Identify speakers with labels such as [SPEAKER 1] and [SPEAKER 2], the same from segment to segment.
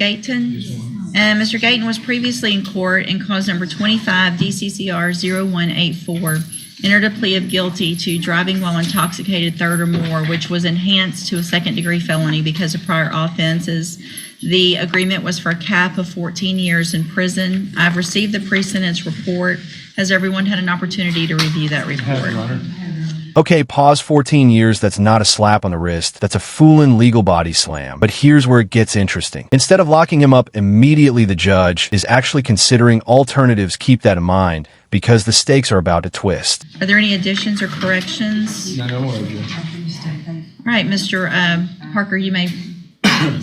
[SPEAKER 1] Gayton. And Mr. Gayton was previously in court in cause number 25 DCCR 0184, entered a plea of guilty to driving while intoxicated third or more, which was enhanced to a second-degree felony because of prior offenses. The agreement was for a cap of 14 years in prison. I've received the pre-sentence report. Has everyone had an opportunity to review that report?
[SPEAKER 2] Okay, pause 14 years, that's not a slap on the wrist. That's a foolin' legal body slam. But here's where it gets interesting. Instead of locking him up immediately, the judge is actually considering alternatives. Keep that in mind, because the stakes are about to twist.
[SPEAKER 1] Are there any additions or corrections?
[SPEAKER 3] No,
[SPEAKER 1] All right, Mr. Parker, you may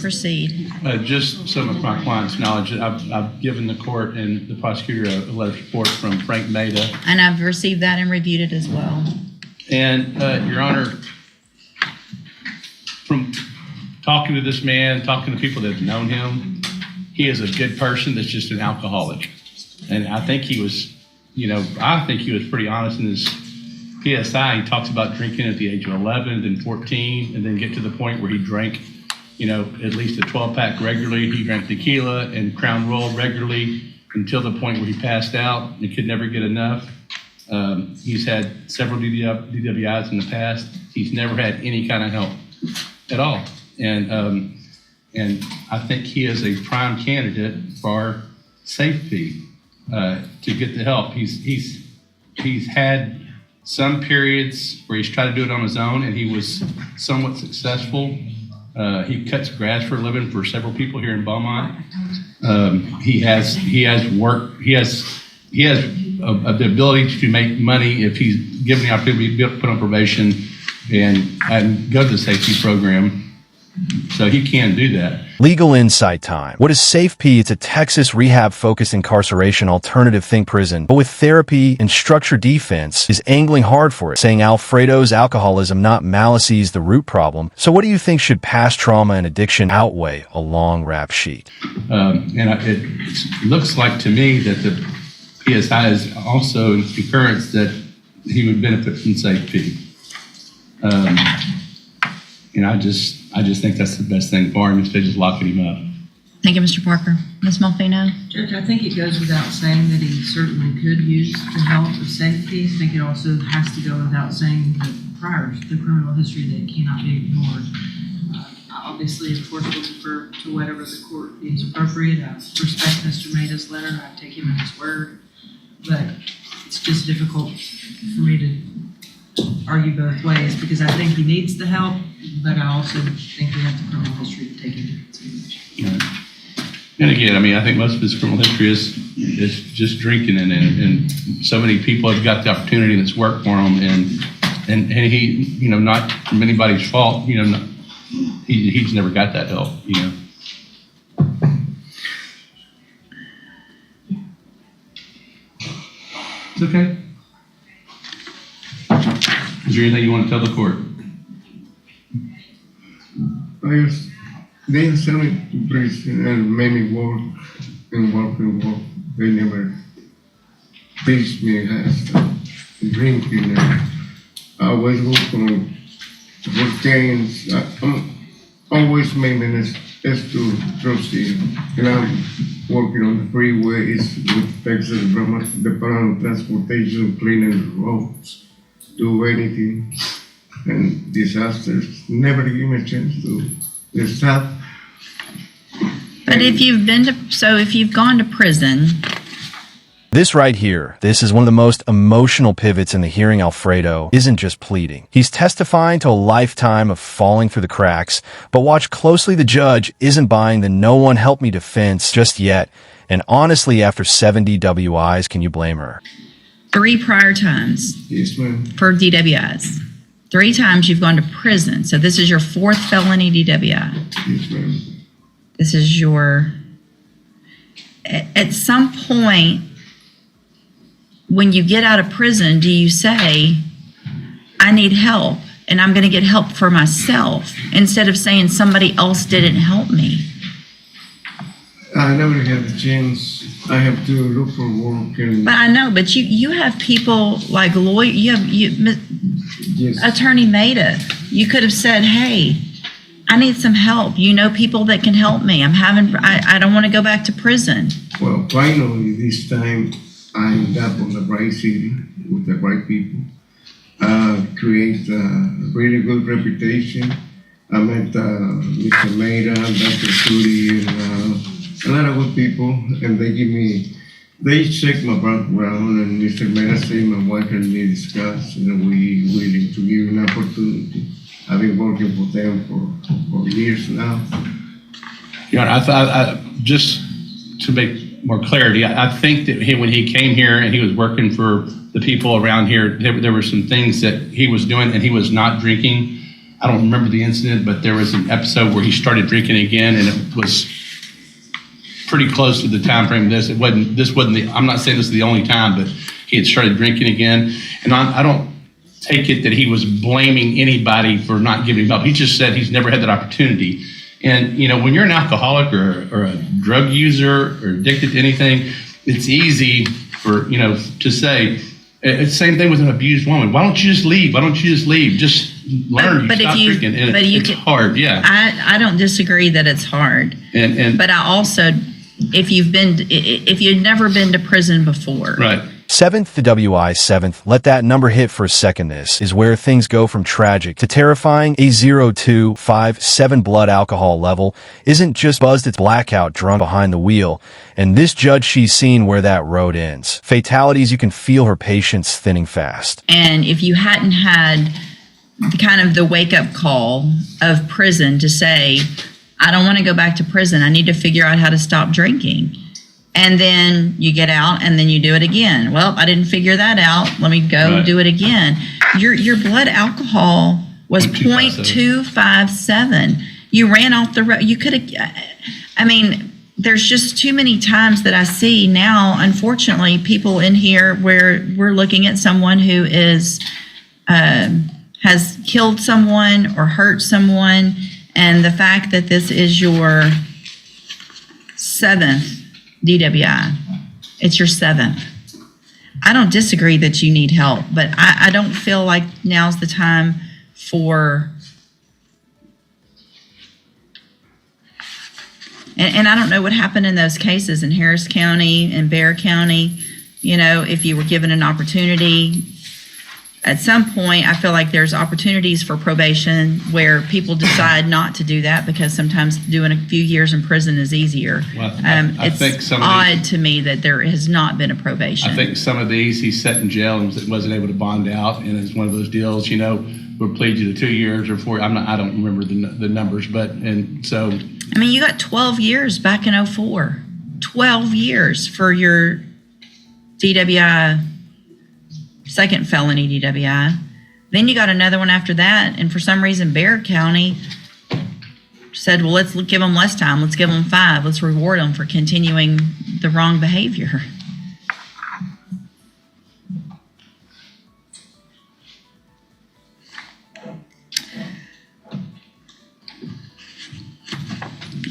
[SPEAKER 1] proceed.
[SPEAKER 3] Just some of my client's knowledge, I've given the court and the prosecutor a letter of support from Frank Maida.
[SPEAKER 1] And I've received that and reviewed it as well.
[SPEAKER 3] And, Your Honor, from talking to this man, talking to people that have known him, he is a good person that's just an alcoholic. And I think he was, I think he was pretty honest in his PSI. He talks about drinking at the age of 11, then 14, and then get to the point where he drank, at least a 12-pack regularly. He drank tequila and Crown Royal regularly until the point where he passed out and could never get enough. He's had several DWIs in the past. He's never had any kind of help at all. And I think he is a prime candidate for safety to get the help. He's had some periods where he's tried to do it on his own, and he was somewhat successful. He cuts grass for a living for several people here in Beaumont. He has the ability to make money if he's given the opportunity to be put on probation and go to the safety program. So he can do that.
[SPEAKER 2] Legal insight time. What is SafeP? It's a Texas rehab-focused incarceration alternative. Think prison, but with therapy and structured defense, is angling hard for it, saying Alfredo's alcoholism, not malice, is the root problem. So what do you think should past trauma and addiction outweigh a long rap sheet?
[SPEAKER 3] It looks like to me that the PSI is also in concurrence that he would benefit from SafeP. And I just think that's the best thing for him instead of just locking him up.
[SPEAKER 1] Thank you, Mr. Parker. Ms. Malfino?
[SPEAKER 4] Judge, I think it goes without saying that he certainly could use the help of safety. I think it also has to go without saying that prior to the criminal history that cannot be ignored. Obviously, of course, we'll defer to whatever the court deems appropriate. I respect Mr. Maida's letter. I take him at his word. But it's just difficult for me to argue both ways because I think he needs the help, but I also think we have the criminal history to take into consideration.
[SPEAKER 3] And again, I think most of his criminal history is just drinking, and so many people have got the opportunity and it's worked for him, and he, not from anybody's fault, he's never got that help, It's okay. Is there anything you want to tell the court?
[SPEAKER 5] They sent me to prison and made me work and work and work. They never teach me as drinking. And I always go for change. I'm always maintenance as to trustee. And I'm working on the freeways with Texas Department of Transportation, cleaning roads, do anything. And disasters, never give me a chance to stop.
[SPEAKER 1] But if you've gone to prison.
[SPEAKER 2] This right here, this is one of the most emotional pivots in the hearing. Alfredo isn't just pleading. He's testifying to a lifetime of falling through the cracks. But watch closely, the judge isn't buying the "no one helped me" defense just yet. And honestly, after 70 DWIs, can you blame her?
[SPEAKER 1] 3 prior times.
[SPEAKER 5] Yes, ma'am.
[SPEAKER 1] For DWIs. 3 times you've gone to prison. So this is your 4th felony DWI.
[SPEAKER 5] Yes, ma'am.
[SPEAKER 1] This is your... At some point, when you get out of prison, do you say, I need help, and I'm going to get help for myself, instead of saying somebody else didn't help me?
[SPEAKER 5] I never had the chance. I have to look for work.
[SPEAKER 1] But I know, but you have people like
[SPEAKER 5] Yes.
[SPEAKER 1] Attorney Maida. You could have said, hey, I need some help. You know people that can help me. I don't want to go back to prison.
[SPEAKER 5] Well, finally, this time I end up on the right city with the right people. Create a really good reputation. I met Mr. Maida, Dr. Suri, and a lot of good people, and they check my background, and Mr. Maida said my wife and me discuss, and we willing to give an opportunity. I've been working for them for years now.
[SPEAKER 3] You know, I just to make more clarity, I think that when he came here and he was working for the people around here, there were some things that he was doing, and he was not drinking. I don't remember the incident, but there was an episode where he started drinking again, and it was pretty close to the time frame of this. I'm not saying this is the only time, but he had started drinking again. And I don't take it that he was blaming anybody for not giving up. He just said he's never had that opportunity. And, you know, when you're an alcoholic or a drug user or addicted to anything, it's easy for, you know, to say, it's the same thing with an abused woman. Why don't you just leave? Why don't you just leave? Just learn. Stop drinking. And it's hard. Yeah.
[SPEAKER 1] I don't disagree that it's hard. But I also, if you've never been to prison before.
[SPEAKER 3] Right.
[SPEAKER 2] 7th, the WI 7th, let that number hit for a second. This is where things go from tragic to terrifying. A 0.257 blood alcohol level isn't just buzzed, it's blackout drunk behind the wheel. And this judge, she's seen where that road ends. Fatalities, you can feel her patience thinning fast.
[SPEAKER 1] And if you hadn't had the wake-up call of prison to say, I don't want to go back to prison, I need to figure out how to stop drinking. And then you get out and then you do it again. Well, I didn't figure that out. Let me go do it again. Your blood alcohol was 0.257. You ran off the road. You could have, I mean, there's just too many times that I see now, unfortunately, people in here where we're looking at someone who is, has killed someone or hurt someone. And the fact that this is your 7th DWI. It's your 7th. I don't disagree that you need help, but I don't feel like now's the time for, and I don't know what happened in those cases in Harris County and Bexar County. You know, if you were given an opportunity, at some point, I feel like there's opportunities for probation where people decide not to do that because sometimes doing a few years in prison is easier.
[SPEAKER 3] Well, I think
[SPEAKER 1] it's
[SPEAKER 3] some of
[SPEAKER 1] odd to me that there has not been a probation.
[SPEAKER 3] I think some of these he sat in jail and wasn't able to bond out, and it's one of those deals. You know, we'll plead you to 2 years or 4. I don't remember the numbers, but and so.
[SPEAKER 1] I mean, you got 12 years back in 2004. 12 years for your DWI. Second felony DWI. Then you got another one after that, and for some reason Bexar County said, well, let's give them less time. Let's give them 5. Let's reward them for continuing the wrong behavior.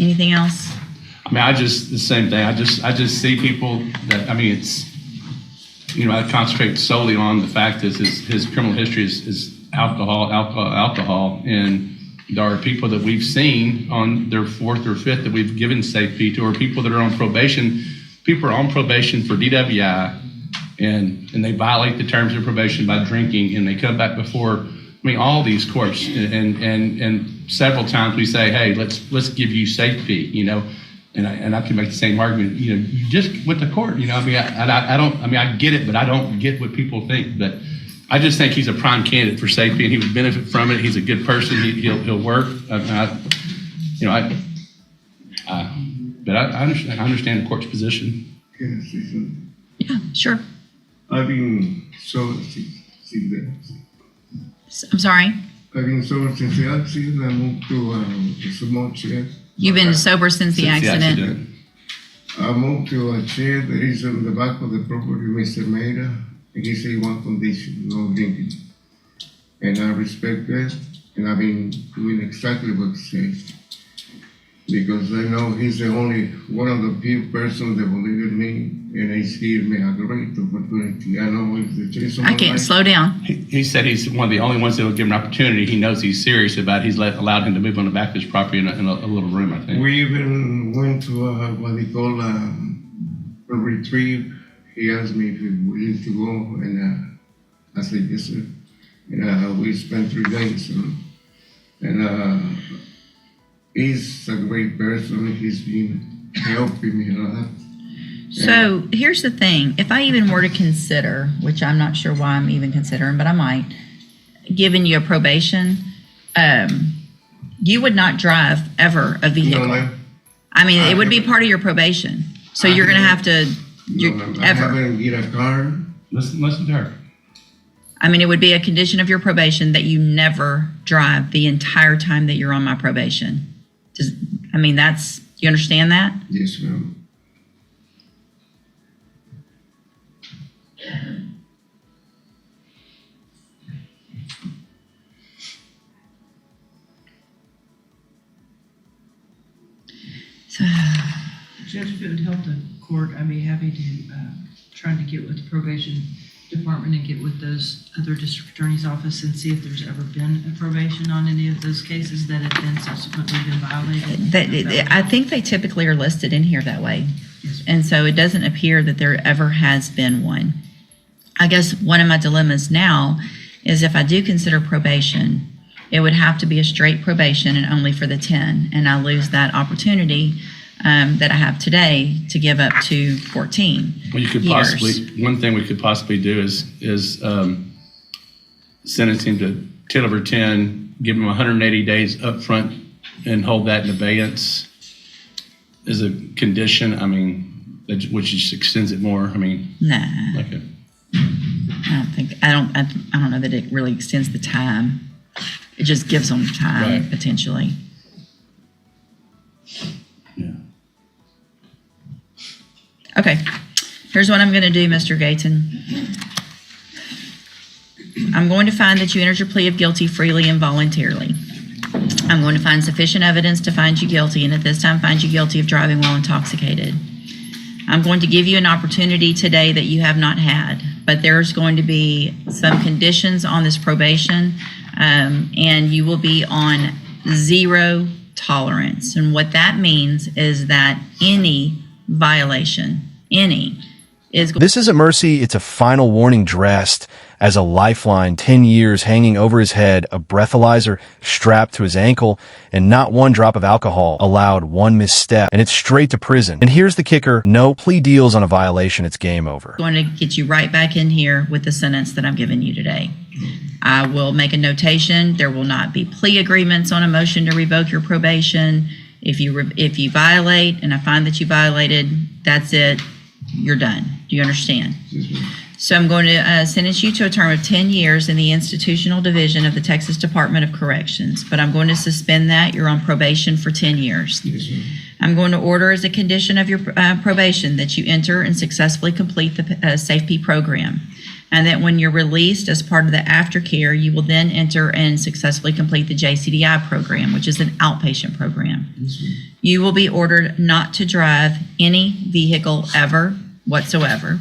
[SPEAKER 1] Anything else?
[SPEAKER 3] I mean, the same thing. I just see people that, I mean, it's, you know, I concentrate solely on the fact that his criminal history is alcohol, and there are people that we've seen on their 4th or 5th that we've given safety to, or people that are on probation. People are on probation for DWI, and they violate the terms of probation by drinking, and they come back before, I mean, all these courts, and several times we say, hey, let's give you safety, you know. And I can make the same argument. You know, you just went to court. You know, I mean, I don't. I mean, I get it, but I don't get what people think. But I just think he's a prime candidate for safety, and he would benefit from it. He's a good person. He'll work. But I understand the court's position.
[SPEAKER 5] Can I say something?
[SPEAKER 1] Yeah, sure.
[SPEAKER 5] I've been sober since then.
[SPEAKER 1] I'm sorry?
[SPEAKER 5] I've been sober since the accident. I moved to small chair.
[SPEAKER 1] You've been sober since the accident?
[SPEAKER 5] I moved to a chair that is on the back of the property, Mr. Maida, and he said one condition, no drinking. And I respect that, and I've been doing exactly what he says. because I know he's the only one of the few persons that believe in me, and I see me a great opportunity. I know it's the chase of my
[SPEAKER 1] I can't
[SPEAKER 5] life.
[SPEAKER 1] slow down.
[SPEAKER 3] He said he's one of the only ones that will give him an opportunity. He knows he's serious about. He's allowed him to move on the back of his property in a little room, I think.
[SPEAKER 5] We even went to what they call a retreat. He asked me if we willing to go, and I said yes, sir. And we spent 3 days. And he's a great person. He's been helping me a lot.
[SPEAKER 1] So here's the thing. If I even were to consider, which I'm not sure why I'm even considering, but I might, giving you a probation, you would not drive ever a vehicle.
[SPEAKER 5] No, ma'am.
[SPEAKER 1] I mean, it would be part of your probation. So you're going to have to,
[SPEAKER 5] No, ma'am. I
[SPEAKER 1] ever.
[SPEAKER 5] haven't get a car.
[SPEAKER 3] Listen to her.
[SPEAKER 1] I mean, it would be a condition of your probation that you never drive the entire time that you're on my probation. You understand that?
[SPEAKER 5] Yes, ma'am.
[SPEAKER 4] Judge, if it would help the court, I'd be happy to, try to get with the probation department and get with those other district attorney's office and see if there's ever been a probation on any of those cases that have been subsequently been violated.
[SPEAKER 1] I think they typically are listed in here that way.
[SPEAKER 4] Yes.
[SPEAKER 1] And so it doesn't appear that there ever has been one. I guess one of my dilemmas now is if I do consider probation, it would have to be a straight probation and only for the 10. And I lose that opportunity that I have today to give up to 14
[SPEAKER 3] Well, you could
[SPEAKER 1] years.
[SPEAKER 3] possibly, one thing we could possibly do is sentence him to 10 over 10, give him 180 days up front and hold that in abeyance as a condition. I mean, which just extends it more. I mean,
[SPEAKER 1] Nah,
[SPEAKER 3] like a,
[SPEAKER 1] I don't know that it really extends the time. It just gives them time
[SPEAKER 3] Right.
[SPEAKER 1] potentially.
[SPEAKER 3] yeah.
[SPEAKER 1] Okay, here's what I'm going to do, Mr. Gayton. I'm going to find that you entered your plea of guilty freely and voluntarily. I'm going to find sufficient evidence to find you guilty, and at this time find you guilty of driving while intoxicated. I'm going to give you an opportunity today that you have not had, but there's going to be some conditions on this probation, and you will be on 0 tolerance. And what that means is that any violation, is going
[SPEAKER 2] This isn't mercy, it's a final warning dressed as a lifeline, 10 years hanging over his head, a breathalyzer strapped to his ankle, and not one drop of alcohol allowed, one misstep, and it's straight to prison. And here's the kicker, no plea deals on a violation, it's game over.
[SPEAKER 1] going to get you right back in here with the sentence that I'm giving you today. I will make a notation. There will not be plea agreements on a motion to revoke your probation. If you violate and I find that you violated, that's it. You're done. Do you understand? So I'm going to sentence you to a term of 10 years in the institutional division of the Texas Department of Corrections, but I'm going to suspend that. You're on probation for 10 years.
[SPEAKER 5] Yes, ma'am.
[SPEAKER 1] I'm going to order as a condition of your probation that you enter and successfully complete the SafeP program, and that when you're released as part of the aftercare, you will then enter and successfully complete the JCDI program, which is an outpatient program.
[SPEAKER 5] Yes, ma'am.
[SPEAKER 1] You will be ordered not to drive any vehicle ever whatsoever.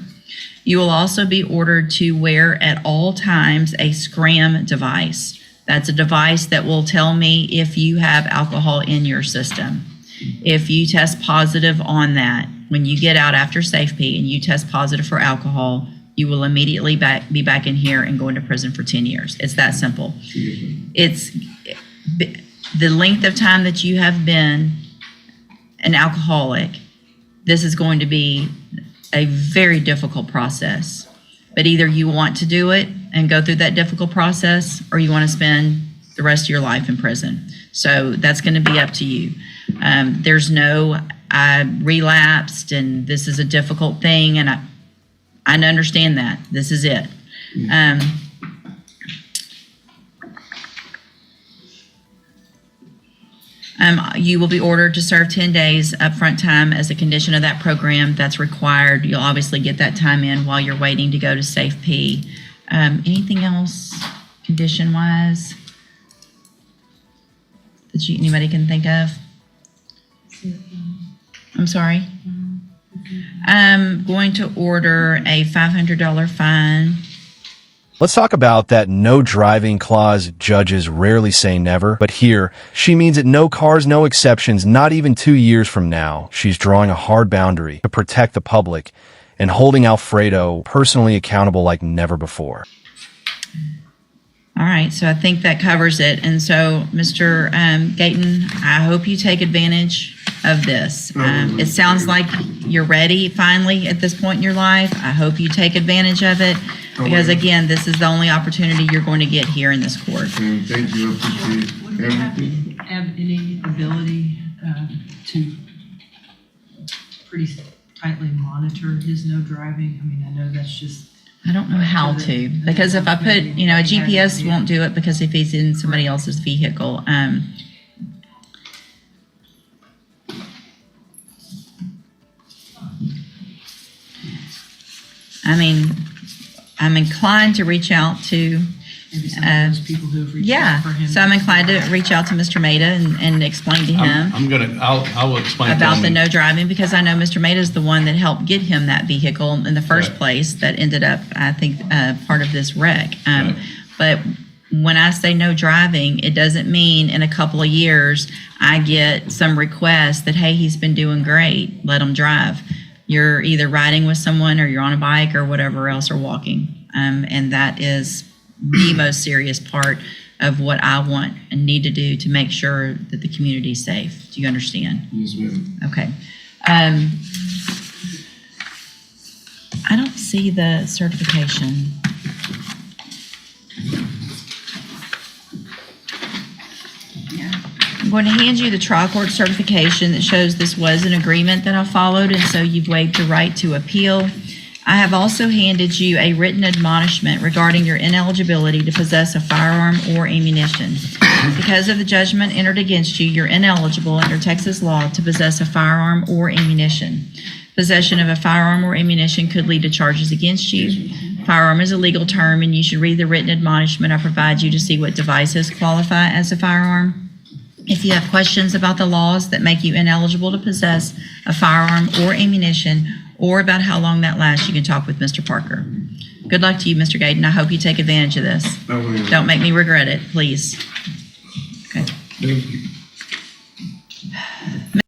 [SPEAKER 1] You will also be ordered to wear at all times a scram device. That's a device that will tell me if you have alcohol in your system. If you test positive on that, when you get out after SafeP and you test positive for alcohol, you will immediately be back in here and go into prison for 10 years. It's that simple.
[SPEAKER 5] Yes, ma'am.
[SPEAKER 1] It's the length of time that you have been an alcoholic. This is going to be a very difficult process, but either you want to do it and go through that difficult process, or you want to spend the rest of your life in prison. So that's going to be up to you. There's no, I relapsed and this is a difficult thing, and I understand that. This is it. You will be ordered to serve 10 days upfront time as a condition of that program. That's required. You'll obviously get that time in while you're waiting to go to SafeP. Anything else condition-wise that anybody can think of? I'm sorry. I'm going to order a $500 fine.
[SPEAKER 2] Let's talk about that no driving clause. Judges rarely say never, but here she means it. No cars, no exceptions, not even 2 years from now. She's drawing a hard boundary to protect the public and holding Alfredo personally accountable like never before.
[SPEAKER 1] All right, so I think that covers it. And so, Mr. Gayton, I hope you take advantage of this. It sounds like you're ready finally at this point in your life. I hope you take advantage of it because, again, this is the only opportunity you're going to get here in this court.
[SPEAKER 5] And thank you, I appreciate
[SPEAKER 4] Would you
[SPEAKER 5] everything.
[SPEAKER 4] have any ability to pretty tightly monitor his no driving? I mean, I know that's just.
[SPEAKER 1] I don't know how to, because if I put, you know, a GPS won't do it because if he's in somebody else's vehicle. I mean, I'm inclined to reach out to,
[SPEAKER 4] Maybe some of those people who have reached
[SPEAKER 1] yeah,
[SPEAKER 4] out for him.
[SPEAKER 1] so I'm inclined to reach out to Mr. Maida and explain to him
[SPEAKER 3] I will explain to
[SPEAKER 1] about
[SPEAKER 3] him.
[SPEAKER 1] the no driving, because I know Mr. Maida is the one that helped get him that vehicle in the first
[SPEAKER 3] Right.
[SPEAKER 1] place that ended up, I think, part of this wreck.
[SPEAKER 3] Right.
[SPEAKER 1] But when I say no driving, it doesn't mean in a couple of years I get some request that, hey, he's been doing great, let him drive. You're either riding with someone or you're on a bike or whatever else, or walking. And that is the most serious part of what I want and need to do to make sure that the community is safe. Do you understand?
[SPEAKER 5] Yes, ma'am.
[SPEAKER 1] Okay. I don't see the certification. I'm going to hand you the trial court certification that shows this was an agreement that I followed, and so you've waived your right to appeal. I have also handed you a written admonishment regarding your ineligibility to possess a firearm or ammunition. Because of the judgment entered against you, you're ineligible under Texas law to possess a firearm or ammunition. Possession of a firearm or ammunition could lead to charges against you. Firearm is a legal term, and you should read the written admonishment I provide you to see what devices qualify as a firearm. If you have questions about the laws that make you ineligible to possess a firearm or ammunition, or about how long that lasts, you can talk with Mr. Parker. Good luck to you, Mr. Gayton. I hope you take advantage of this.
[SPEAKER 5] I will.
[SPEAKER 1] Don't make me regret it, please. Okay.
[SPEAKER 5] Thank you.